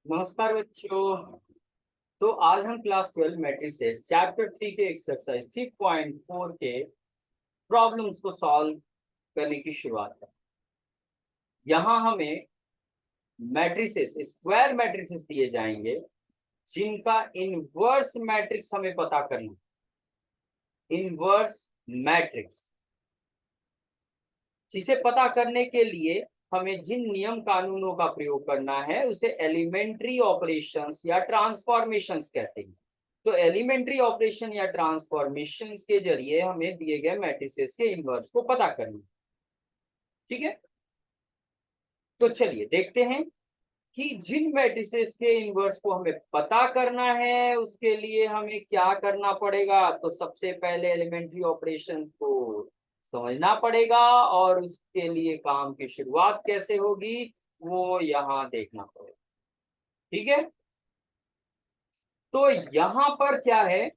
नमस्कार बच्चों। तो आज हम क्लास 12 मैट्रिसेस चैप्टर 3 के एक्सरसाइज 3.4 के प्रॉब्लम्स को सॉल्व करने की शुरुआत करें। यहाँ हमें मैट्रिसेस स्क्वायर मैट्रिसेस दिए जाएंगे जिनका इनवर्स मैट्रिक्स हमें पता करना। इनवर्स मैट्रिक्स जिसे पता करने के लिए हमें जिन नियम कानूनों का प्रयोग करना है उसे एलिमेंट्री ऑपरेशंस या ट्रांसफॉर्मेशंस कहते हैं। तो एलिमेंट्री ऑपरेशन या ट्रांसफॉर्मेशंस के जरिए हमें दिए गए मैट्रिसेस के इनवर्स को पता करना। ठीक है, तो चलिए देखते हैं कि जिन मैट्रिसेस के इनवर्स को हमें पता करना है उसके लिए हमें क्या करना पड़ेगा। तो सबसे पहले एलिमेंट्री ऑपरेशन को समझना पड़ेगा और उसके लिए काम की शुरुआत कैसे होगी वो यहाँ देखना पड़ेगा। ठीक है, तो यहाँ पर क्या है,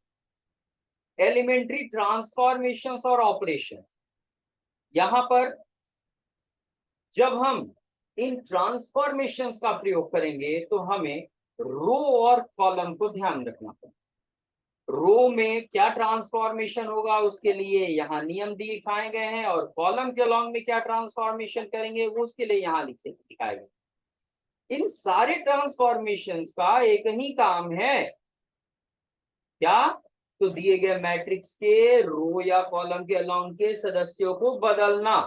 एलिमेंट्री ट्रांसफॉर्मेशंस और ऑपरेशन। यहाँ पर जब हम इन ट्रांसफॉर्मेशंस का प्रयोग करेंगे तो हमें रो और कॉलम को ध्यान रखना पड़ेगा। रो में क्या ट्रांसफॉर्मेशन होगा उसके लिए यहाँ नियम दिखाए गए हैं, और कॉलम के अलॉन्ग में क्या ट्रांसफॉर्मेशन करेंगे वो उसके लिए यहाँ लिखे दिखाए गए। इन सारे ट्रांसफॉर्मेशंस का एक ही काम है, क्या? तो दिए गए मैट्रिक्स के रो या कॉलम के अलॉन्ग के सदस्यों को बदलना।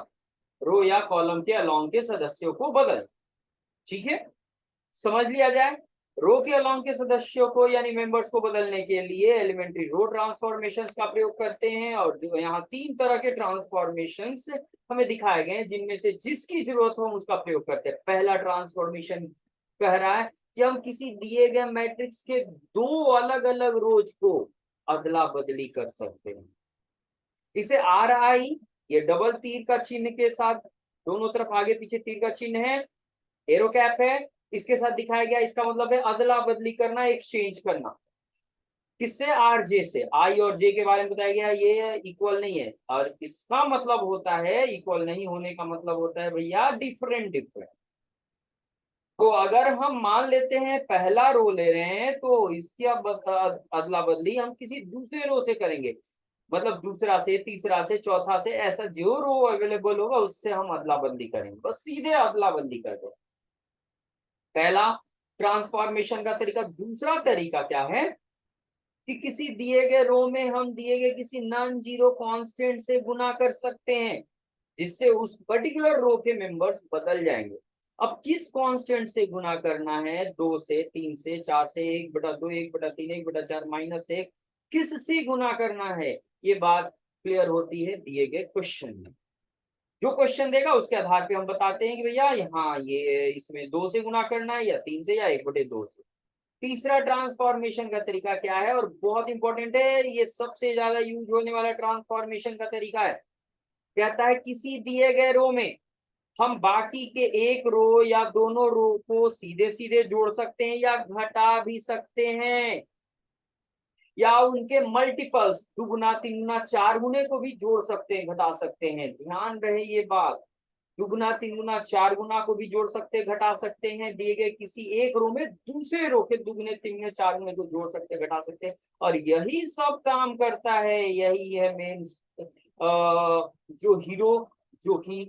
रो या कॉलम के अलॉन्ग के सदस्यों को बदल। ठीक है, समझ लिया जाए। रो के अलॉन्ग के सदस्यों को यानी मेंबर्स को बदलने के लिए एलिमेंट्री रो ट्रांसफॉर्मेशंस का प्रयोग करते हैं, और जो यहाँ 3 तरह के ट्रांसफॉर्मेशंस हमें दिखाए गए हैं जिनमें से जिसकी जरूरत हो उसका प्रयोग करते हैं। पहला ट्रांसफॉर्मेशन कह रहा है कि हम किसी दिए गए मैट्रिक्स के 2 अलग अलग रोज को अदला बदली कर सकते हैं। इसे आर आई, ये डबल तीर का चिन्ह के साथ दोनों तरफ आगे पीछे तीर का चिन्ह है, एरो कैप है, इसके साथ दिखाया गया। इसका मतलब है अदला बदली करना, एक्सचेंज करना। किससे? आर जे से। आई और जे के बारे में बताया गया, ये इक्वल नहीं है, और इसका मतलब होता है इक्वल नहीं होने का मतलब होता है भैया डिफरेंट डिफरेंट। तो अगर हम मान लेते हैं पहला रो ले रहे हैं तो इसकी अब अदला बदली हम किसी दूसरे रो से करेंगे, मतलब दूसरा से, तीसरा से, चौथा से, ऐसा जो रो अवेलेबल होगा उससे हम अदला बदली करेंगे, बस सीधे अदला बदली कर दो। पहला ट्रांसफॉर्मेशन का तरीका। दूसरा तरीका क्या है कि किसी दिए गए रो में हम दिए गए किसी नॉन जीरो कांस्टेंट से गुना कर सकते हैं जिससे उस पर्टिकुलर रो के मेंबर्स बदल जाएंगे। अब किस कांस्टेंट से गुना करना है? 2 से, 3 से, 4 से, 1/2, 1/3, 1/4, -1, किस से गुना करना है ये बात क्लियर होती है दिए गए क्वेश्चन में। जो क्वेश्चन देगा उसके आधार पे हम बताते हैं कि भैया यहाँ ये इसमें 2 से गुना करना है या 3 से या 1/2 से। तीसरा ट्रांसफॉर्मेशन का तरीका क्या है, और बहुत इंपॉर्टेंट है, ये सबसे ज्यादा यूज होने वाला ट्रांसफॉर्मेशन का तरीका है। कहता है किसी दिए गए रो में हम बाकी के एक रो या दोनों रो को सीधे सीधे जोड़ सकते हैं या घटा भी सकते हैं, या उनके मल्टीपल्स 2 गुना, 3 गुना, 4 गुने को भी जोड़ सकते हैं, घटा सकते हैं। ध्यान रहे ये बात, 2 गुना, 3 गुना, 4 गुना को भी जोड़ सकते, घटा सकते हैं। दिए गए किसी एक रो में दूसरे रो के 2 गुने, 3 गुने, 4 गुने को जोड़ सकते, घटा सकते हैं। और यही सब काम करता है, यही है मेन जो हीरो, जो कि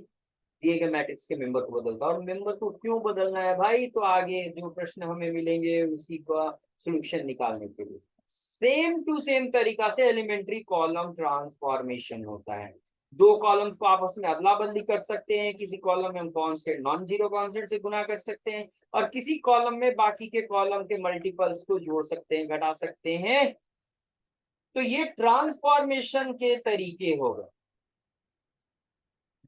दिए गए मैट्रिक्स के मेंबर को बदलता है। और मेंबर को क्यों बदलना है भाई, तो आगे जो प्रश्न हमें मिलेंगे उसी का सोल्यूशन निकालने के लिए सेम टू सेम तरीका से एलिमेंट्री कॉलम ट्रांसफॉर्मेशन होता है। 2 कॉलम्स को आपस में अदला बदली कर सकते हैं, किसी कॉलम में हम कांस्टेंट नॉन जीरो कांस्टेंट से गुना कर सकते हैं, और किसी कॉलम में बाकी के कॉलम के मल्टीपल्स को जोड़ सकते हैं, घटा सकते हैं। तो ये ट्रांसफॉर्मेशन के तरीके हो गए।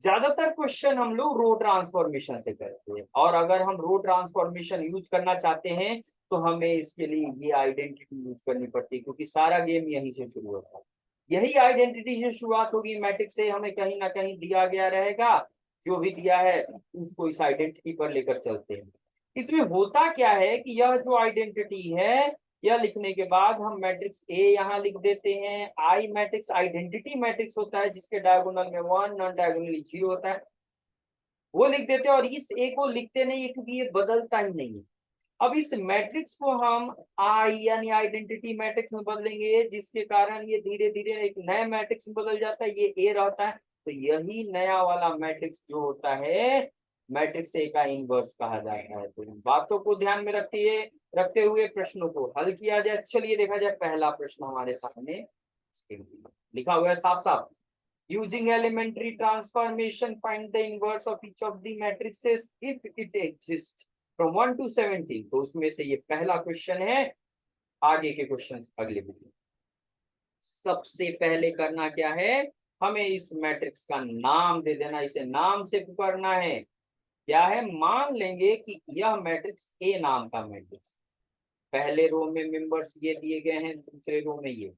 ज्यादातर क्वेश्चन हम लोग रो ट्रांसफॉर्मेशन से करते हैं, और अगर हम रो ट्रांसफॉर्मेशन यूज करना चाहते हैं तो हमें इसके लिए ये आइडेंटिटी यूज करनी पड़ती है, क्योंकि सारा गेम यहीं से शुरू होता है। यही आइडेंटिटी से शुरुआत होगी मैट्रिक्स से, हमें कहीं ना कहीं दिया गया रहेगा, जो भी दिया है उसको इस आइडेंटिटी पर लेकर चलते हैं। इसमें होता क्या है कि यह जो आइडेंटिटी है, यह लिखने के बाद हम मैट्रिक्स ए यहाँ लिख देते हैं। आई मैट्रिक्स आइडेंटिटी मैट्रिक्स होता है जिसके डायगोनल में 1, नॉन डायगोनली 0 होता है, वो लिख देते हैं। और इस ए को लिखते नहीं है क्योंकि ये बदलता ही नहीं है। अब इस मैट्रिक्स को हम आई यानी आइडेंटिटी मैट्रिक्स में बदलेंगे, जिसके कारण ये धीरे धीरे एक नए मैट्रिक्स में बदल जाता है, ये ए रहता है। तो यही नया वाला मैट्रिक्स जो होता है मैट्रिक्स ए का इनवर्स कहा जाता है। तो इन बातों को ध्यान में रखते हुए प्रश्नों को हल किया जाए। चलिए देखा जाए पहला प्रश्न हमारे सामने लिखा हुआ है साफ साफ। Using elementary transformation, find the inverse of each of the matrices if it exists from 1 to 17। तो उसमें से ये पहला क्वेश्चन है। आगे के क्वेश्चंस अगले वीडियो। सबसे पहले करना क्या है, हमें इस मैट्रिक्स का नाम दे देना, इसे नाम से पुकारना है। क्या है, मान लेंगे कि यह मैट्रिक्स ए नाम का मैट्रिक्स, पहले रो में मेंबर्स ये दिए गए हैं, दूसरे रो में ये।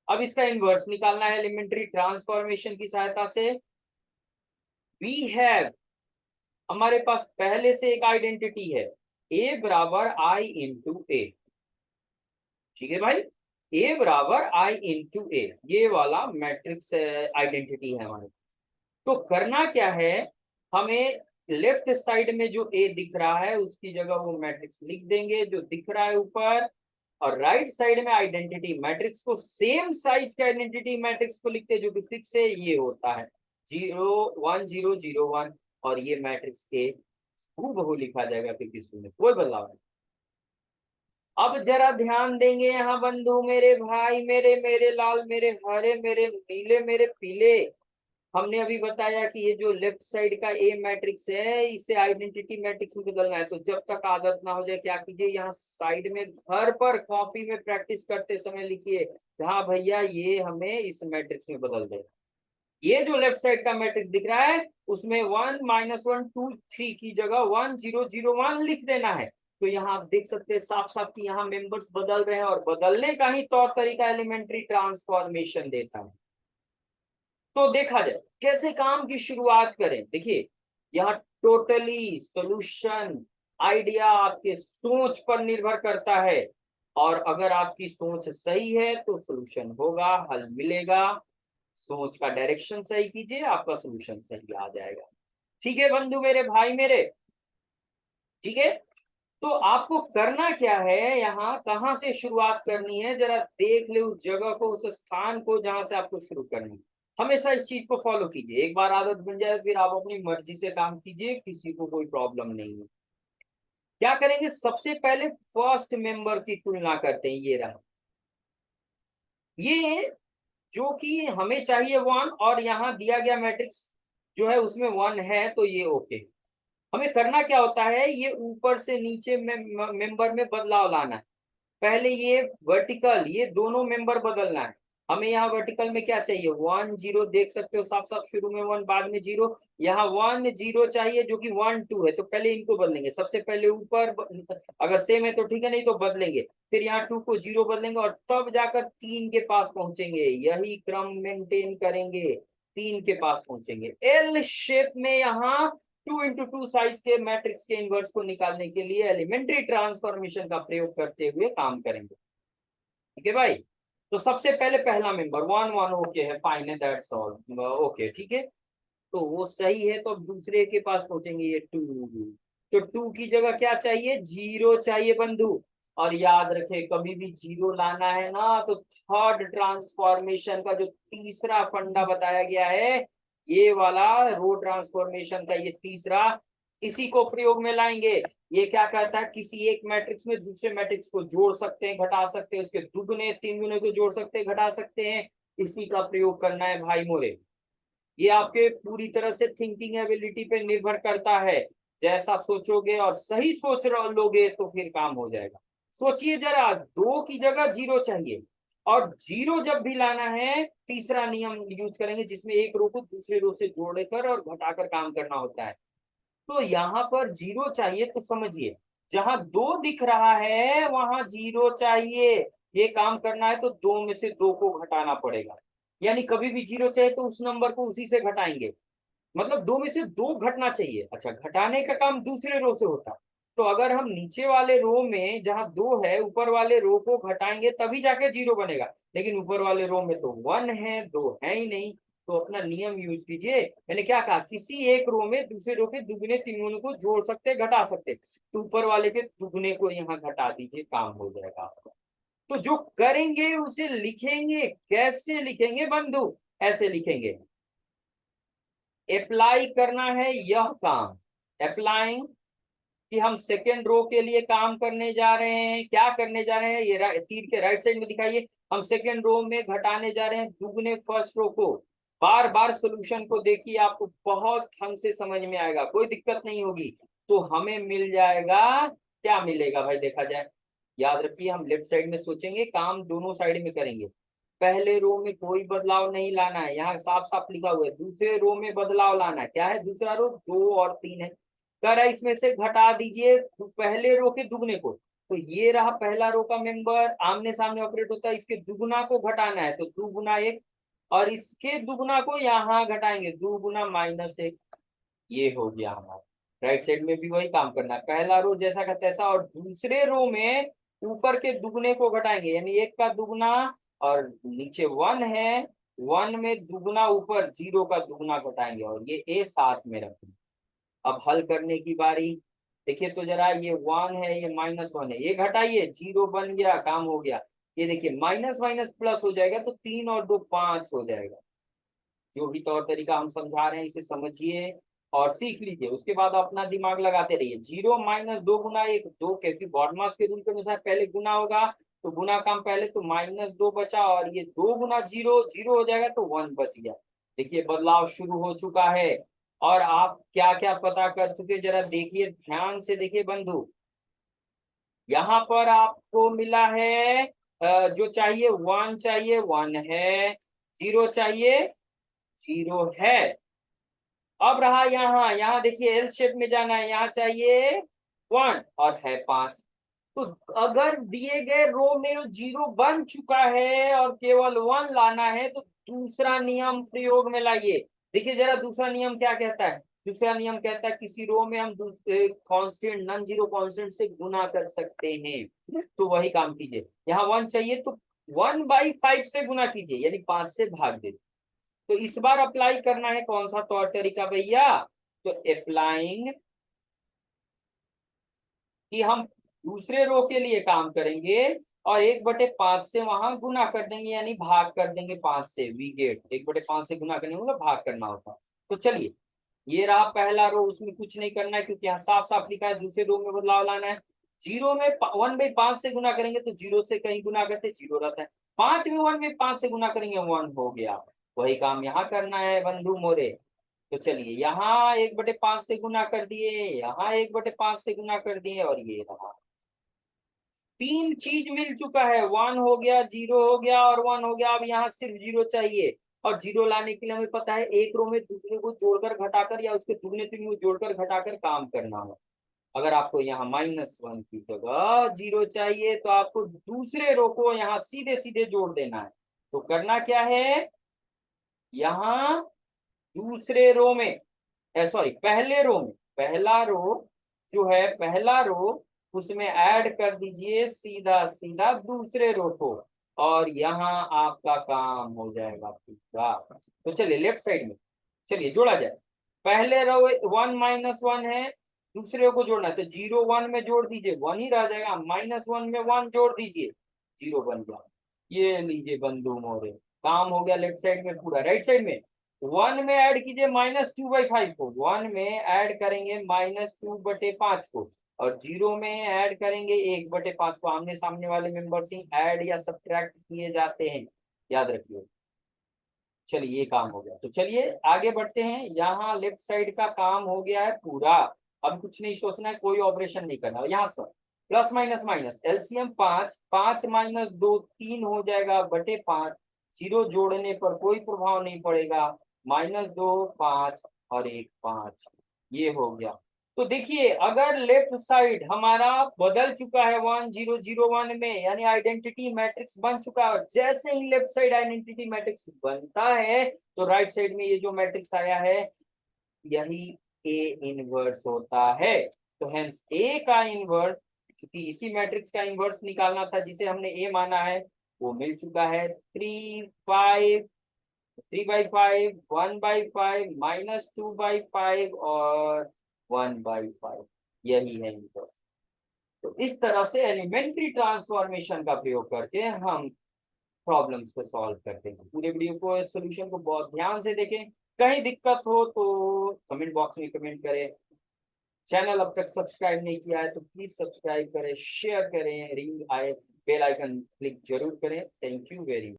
अब इसका इनवर्स निकालना है एलिमेंट्री ट्रांसफॉर्मेशन की सहायता से। वी हैव, हमारे पास पहले से एक आइडेंटिटी है, ए बराबर आई इंटू ए। ठीक है भाई, ए बराबर आई इंटू ए, ये वाला मैट्रिक्स आइडेंटिटी है हमारे। तो करना क्या है, हमें लेफ्ट साइड में जो ए दिख रहा है उसकी जगह वो मैट्रिक्स लिख देंगे जो दिख रहा है ऊपर, और राइट साइड में आइडेंटिटी मैट्रिक्स को, सेम साइज के आइडेंटिटी मैट्रिक्स को लिखते जो कि फिक्स है, ये होता है 0 1 0 0 1, और ये मैट्रिक्स ए हूबहू लिखा जाएगा क्योंकि इसमें कोई बदलाव नहीं। अब जरा ध्यान देंगे यहाँ बंधु, मेरे भाई, मेरे लाल, मेरे हरे, मेरे नीले, मेरे पीले। हमने अभी बताया कि ये जो लेफ्ट साइड का ए मैट्रिक्स है इसे आइडेंटिटी मैट्रिक्स में बदलना है। तो जब तक आदत ना हो जाए क्या कीजिए, यहाँ साइड में घर पर कॉपी में प्रैक्टिस करते समय लिखिए, हाँ भैया ये हमें इस मैट्रिक्स में बदल दे। ये जो लेफ्ट साइड का मैट्रिक्स दिख रहा है उसमें 1 -1 2 3 की जगह 1 0 0 1 लिख देना है। तो यहाँ आप देख सकते हैं साफ साफ कि यहाँ मेंबर्स बदल रहे हैं, और बदलने का ही तौर तरीका एलिमेंट्री ट्रांसफॉर्मेशन देता है। तो देखा जाए कैसे काम की शुरुआत करें। देखिए यहाँ टोटली सॉल्यूशन आइडिया आपके सोच पर निर्भर करता है, और अगर आपकी सोच सही है तो सॉल्यूशन होगा, हल मिलेगा। सोच का डायरेक्शन सही कीजिए, आपका सॉल्यूशन सही आ जाएगा। ठीक है बंधु, मेरे भाई मेरे, ठीक है। तो आपको करना क्या है, यहाँ कहाँ से शुरुआत करनी है जरा देख ले, उस जगह को, उस स्थान को जहां से आपको शुरू करनी है। हमेशा इस चीज को फॉलो कीजिए, एक बार आदत बन जाए फिर आप अपनी मर्जी से काम कीजिए, किसी को कोई प्रॉब्लम नहीं है। क्या करेंगे, सबसे पहले फर्स्ट मेंबर की तुलना करते हैं। ये रहा, ये जो कि हमें चाहिए 1, और यहाँ दिया गया मैट्रिक्स जो है उसमें 1 है, तो ये ओके। हमें करना क्या होता है, ये ऊपर से नीचे में मेंबर में बदलाव लाना है। पहले ये वर्टिकल, ये दोनों मेंबर बदलना है। हमें यहाँ वर्टिकल में क्या चाहिए, 1 0, देख सकते हो साफ साफ, शुरू में 1 बाद में 0। यहाँ 1 0 चाहिए जो कि 1 2 है, तो पहले इनको बदलेंगे। सबसे पहले ऊपर अगर सेम है तो ठीक है, नहीं तो बदलेंगे। फिर यहाँ 2 को 0 बदलेंगे, और तब जाकर 3 के पास पहुंचेंगे। यही क्रम मेंटेन करेंगे, 3 के पास पहुंचेंगे। एल शेप में यहाँ 2 × 2 साइज के मैट्रिक्स के इनवर्स को निकालने के लिए एलिमेंट्री ट्रांसफॉर्मेशन का प्रयोग करते हुए काम करेंगे। ठीक है भाई, तो सबसे पहले पहला मेंबर 1 1 ओके है, फाइन है, दैट्स ऑल ओके, ठीक है। तो वो सही है, तो अब दूसरे के पास पहुंचेंगे, ये 2। तो 2 की जगह क्या चाहिए, 0 चाहिए बंधु। और याद रखे, कभी भी 0 लाना है ना तो थर्ड ट्रांसफॉर्मेशन का जो तीसरा फंडा बताया गया है, ये वाला रो ट्रांसफॉर्मेशन का ये तीसरा, इसी को प्रयोग में लाएंगे। ये क्या कहता है, किसी एक मैट्रिक्स में दूसरे मैट्रिक्स को जोड़ सकते हैं, घटा सकते हैं, उसके दुगुने तीन गुने को जोड़ सकते हैं, घटा सकते हैं। इसी का प्रयोग करना है भाई मोरे। ये आपके पूरी तरह से थिंकिंग एबिलिटी पे निर्भर करता है। जैसा सोचोगे और सही सोच लोगे तो फिर काम हो जाएगा। सोचिए जरा, 2 की जगह 0 चाहिए, और 0 जब भी लाना है तीसरा नियम यूज करेंगे, जिसमें एक रो को दूसरे रो से जोड़कर और घटाकर काम करना होता है। तो यहाँ पर 0 चाहिए, तो समझिए जहां 2 दिख रहा है वहां 0 चाहिए। ये काम करना है तो 2 में से 2 को घटाना पड़ेगा, यानी कभी भी 0 चाहिए तो उस नंबर को उसी से घटाएंगे। मतलब 2 में से 2 घटना चाहिए। अच्छा, घटाने का काम दूसरे रो से होता है। तो अगर हम नीचे वाले रो में जहां 2 है, ऊपर वाले रो को घटाएंगे तभी जाके 0 बनेगा, लेकिन ऊपर वाले रो में तो 1 है, 2 है ही नहीं। तो अपना नियम यूज कीजिए। मैंने क्या कहा, किसी एक रो में दूसरे रो के दुगने तिगुने को जोड़ सकते घटा सकते, तो ऊपर वाले के दुगने को यहाँ घटा दीजिए, काम हो जाएगा आपका। तो जो करेंगे उसे लिखेंगे, कैसे लिखेंगे बंधु, ऐसे लिखेंगे, अप्लाई करना है यह काम, अप्लाइंग, कि हम सेकेंड रो के लिए काम करने जा रहे हैं। क्या करने जा रहे हैं, ये तीर के राइट साइड में दिखाइए, हम सेकेंड रो में घटाने जा रहे हैं दुगने फर्स्ट रो को। बार बार सोल्यूशन को देखिए, आपको बहुत ढंग से समझ में आएगा, कोई दिक्कत नहीं होगी। तो हमें मिल जाएगा, क्या मिलेगा भाई देखा जाए, याद रखिए हम लेफ्ट साइड में सोचेंगे, काम दोनों साइड में करेंगे। पहले रो में कोई बदलाव नहीं लाना है, यहाँ साफ साफ लिखा हुआ है। दूसरे रो में बदलाव लाना है, क्या है दूसरा रो, 2 और 3 है। कर इसमें से घटा दीजिए पहले रो के दुगने को, तो ये रहा पहला रो का मेंबर, आमने सामने ऑपरेट होता है, इसके दुगुना को घटाना है, तो 2 गुना 1, और इसके दुगुना को यहाँ घटाएंगे, 2 गुना -1, ये हो गया हमारा। राइट साइड में भी वही काम करना है, पहला रो जैसा का तैसा, और दूसरे रो में ऊपर के दुगने को घटाएंगे, यानी 1 का दुगना, और नीचे 1 है, 1 में दुगना ऊपर 0 का दुगना घटाएंगे, और ये ए साथ में रखेंगे। अब हल करने की बारी, देखिए तो जरा, ये 1 है, ये -1 है, ये घटाइए, 0 बन गया, काम हो गया। ये देखिए माइनस माइनस प्लस हो जाएगा, तो 3 और 2 5 हो जाएगा। जो भी तौर तरीका हम समझा रहे हैं इसे समझिए और सीख लीजिए, उसके बाद अपना दिमाग लगाते रहिए। 0 -2 गुना 1 2, क्योंकि बॉडमास के रूल के अनुसार पहले गुना होगा, तो गुना काम पहले, तो -2 बचा, और ये 2 गुना 0 0 हो जाएगा, तो 1 बच गया। देखिए बदलाव शुरू हो चुका है, और आप क्या क्या पता कर चुके, जरा देखिए, ध्यान से देखिए बंधु। यहाँ पर आपको मिला है जो चाहिए 1 चाहिए 1 है, 0 चाहिए 0 है। अब रहा यहाँ, यहाँ देखिए एल शेप में जाना है, यहाँ चाहिए 1 और है 5। तो अगर दिए गए रो में 0 बन चुका है और केवल 1 लाना है, तो दूसरा नियम प्रयोग में लाइए। देखिए जरा दूसरा नियम क्या कहता है, दूसरा नियम कहता है किसी रो में हम दूसरे कांस्टेंट नॉन जीरो कांस्टेंट से गुना कर सकते हैं, तो वही काम कीजिए। यहाँ 1 चाहिए तो 1/5 से गुना कीजिए, यानी 5 से भाग दे। तो इस बार अप्लाई करना है कौन सा तौर तरीका भैया, तो अप्लाइंग, कि हम दूसरे रो के लिए काम करेंगे और 1/5 से वहां गुना कर देंगे, यानी भाग कर देंगे 5 से। वी गेट 1/5 से गुना करने मतलब भाग करना होता है। तो चलिए, ये रहा पहला रो, उसमें कुछ नहीं करना है क्योंकि यहाँ साफ साफ लिखा है दूसरे रो में बदलाव लाना है। 0 में 1/5 से गुना करेंगे तो 0 से कहीं गुना करते 0 रहता है, 5 में 1/5 से गुना करेंगे 1 हो गया। वही काम यहाँ करना है बंधु मोरे। तो चलिए, यहाँ 1/5 से गुना कर दिए, यहाँ 1/5 से गुना कर दिए, और ये रहा। 3 चीज मिल चुका है, 1 हो गया, 0 हो गया, और 1 हो गया। अब यहाँ सिर्फ 0 चाहिए, और 0 लाने के लिए हमें पता है एक रो में दूसरे को जोड़कर घटाकर या उसके दुगने तिगुने को जोड़कर घटाकर काम करना हो। अगर आपको यहाँ -1 की जगह 0 चाहिए, तो आपको दूसरे रो को यहाँ सीधे सीधे जोड़ देना है। तो करना क्या है, यहाँ दूसरे रो में, सॉरी पहले रो में, पहला रो जो है, पहला रो, उसमें ऐड कर दीजिए सीधा सीधा दूसरे रो को, और यहाँ आपका काम हो जाएगा पूरा। तो चलिए लेफ्ट साइड में, चलिए जोड़ा जाए। पहले रो 1 -1 है, दूसरे को जोड़ना है, तो 0 1 में जोड़ दीजिए, 1 ही रह जाएगा, -1 में 1 जोड़ दीजिए, 0 बन गया। ये लीजिए बंधु मोरे, काम हो गया लेफ्ट साइड में पूरा। राइट साइड में 1 में ऐड कीजिए -2/5 को, 1 में ऐड करेंगे -2/5 को, और 0 में ऐड करेंगे 1/5 को। आमने सामने वाले मेंबर्स ही ऐड या सब्ट्रैक्ट किए जाते हैं, याद रखिए। चलिए ये काम हो गया, तो चलिए आगे बढ़ते हैं। यहाँ लेफ्ट साइड का काम हो गया है पूरा, अब कुछ नहीं सोचना है, कोई ऑपरेशन नहीं करना। यहाँ से प्लस माइनस माइनस, एलसीएम 5, 5 - 2 3 हो जाएगा बटे 5, 0 जोड़ने पर कोई प्रभाव नहीं पड़ेगा, -2 5 और 1 5, ये हो गया। तो देखिए अगर लेफ्ट साइड हमारा बदल चुका है 1 0 0 1 में, यानी आइडेंटिटी मैट्रिक्स बन चुका है, जैसे ही लेफ्ट साइड आइडेंटिटी मैट्रिक्स बनता है, तो राइट साइड में ये जो मैट्रिक्स आया है यही ए इनवर्स होता है। तो हेंस ए का इनवर्स, क्योंकि इसी मैट्रिक्स का इनवर्स निकालना था जिसे हमने ए माना है, वो मिल चुका है 3 5 3/5, 1/5, -2/5 और 1/5, यही है इनका। तो इस तरह से एलिमेंट्री ट्रांसफॉर्मेशन का प्रयोग करके हम प्रॉब्लम्स को सॉल्व करते हैं। पूरे वीडियो को, सॉल्यूशन को बहुत ध्यान से देखें। कहीं दिक्कत हो तो कमेंट बॉक्स में कमेंट करें। चैनल अब तक सब्सक्राइब नहीं किया है तो प्लीज सब्सक्राइब करें, शेयर करें, रिंग आए बेल आइकन क्लिक जरूर करें। Thank you very much.